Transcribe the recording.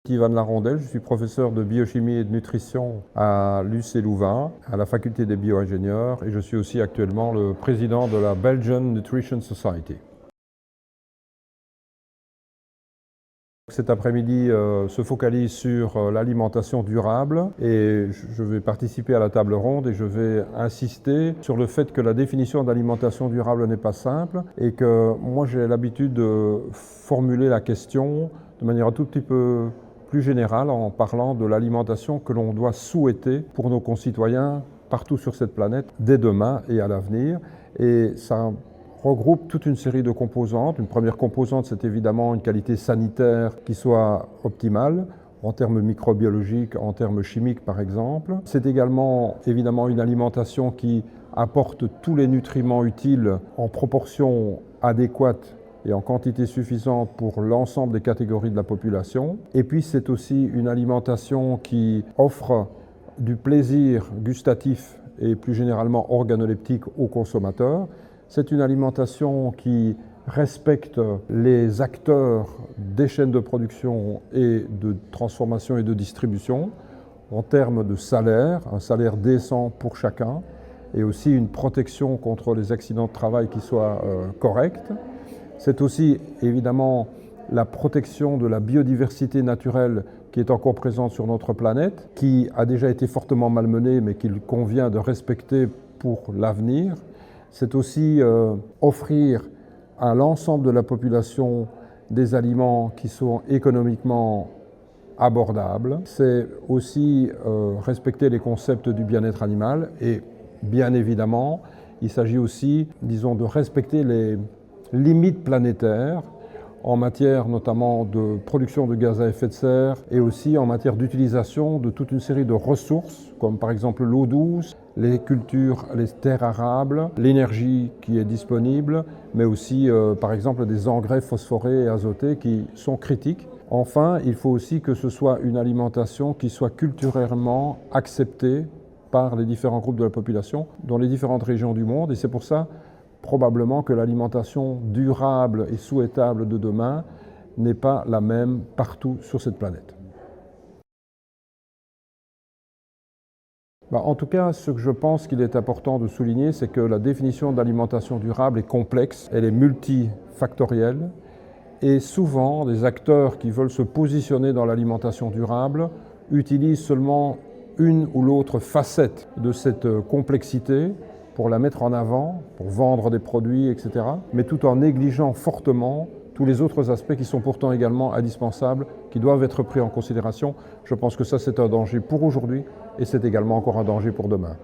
Steven Larondel, je suis professeur de biochimie et de nutrition à l'UC Louvain, à la faculté des bio-ingénieurs, et je suis aussi actuellement le président de la Belgian Nutrition Society. Cet après-midi se focalise sur l'alimentation durable et je vais participer à la table ronde et je vais insister sur le fait que la définition d'alimentation durable n'est pas simple et que moi j'ai l'habitude de formuler la question de manière un tout petit peu plus générale en parlant de l'alimentation que l'on doit souhaiter pour nos concitoyens partout sur cette planète dès demain et à l'avenir. Et ça regroupe toute une série de composantes. Une première composante, c'est évidemment une qualité sanitaire qui soit optimale, en termes microbiologiques, en termes chimiques par exemple. C'est également évidemment une alimentation qui apporte tous les nutriments utiles en proportion adéquate et en quantité suffisante pour l'ensemble des catégories de la population. Et puis c'est aussi une alimentation qui offre du plaisir gustatif et plus généralement organoleptique aux consommateurs. C'est une alimentation qui respecte les acteurs des chaînes de production et de transformation et de distribution en termes de salaire, un salaire décent pour chacun et aussi une protection contre les accidents de travail qui soit correcte. C'est aussi évidemment la protection de la biodiversité naturelle qui est encore présente sur notre planète, qui a déjà été fortement malmenée mais qu'il convient de respecter pour l'avenir. C'est aussi offrir à l'ensemble de la population des aliments qui sont économiquement abordables. C'est aussi respecter les concepts du bien-être animal et bien évidemment, il s'agit aussi, disons, de respecter les limites planétaires en matière notamment de production de gaz à effet de serre et aussi en matière d'utilisation de toute une série de ressources comme par exemple l'eau douce, les cultures, les terres arables, l'énergie qui est disponible, mais aussi par exemple des engrais phosphorés et azotés qui sont critiques. Enfin, il faut aussi que ce soit une alimentation qui soit culturellement acceptée par les différents groupes de la population dans les différentes régions du monde et c'est pour ça probablement que l'alimentation durable et souhaitable de demain n'est pas la même partout sur cette planète. En tout cas, ce que je pense qu'il est important de souligner, c'est que la définition d'alimentation durable est complexe, elle est multifactorielle et souvent des acteurs qui veulent se positionner dans l'alimentation durable utilisent seulement une ou l'autre facette de cette complexité pour la mettre en avant, pour vendre des produits, etc., mais tout en négligeant fortement tous les autres aspects qui sont pourtant également indispensables, qui doivent être pris en considération. Je pense que ça, c'est un danger pour aujourd'hui et c'est également encore un danger pour demain.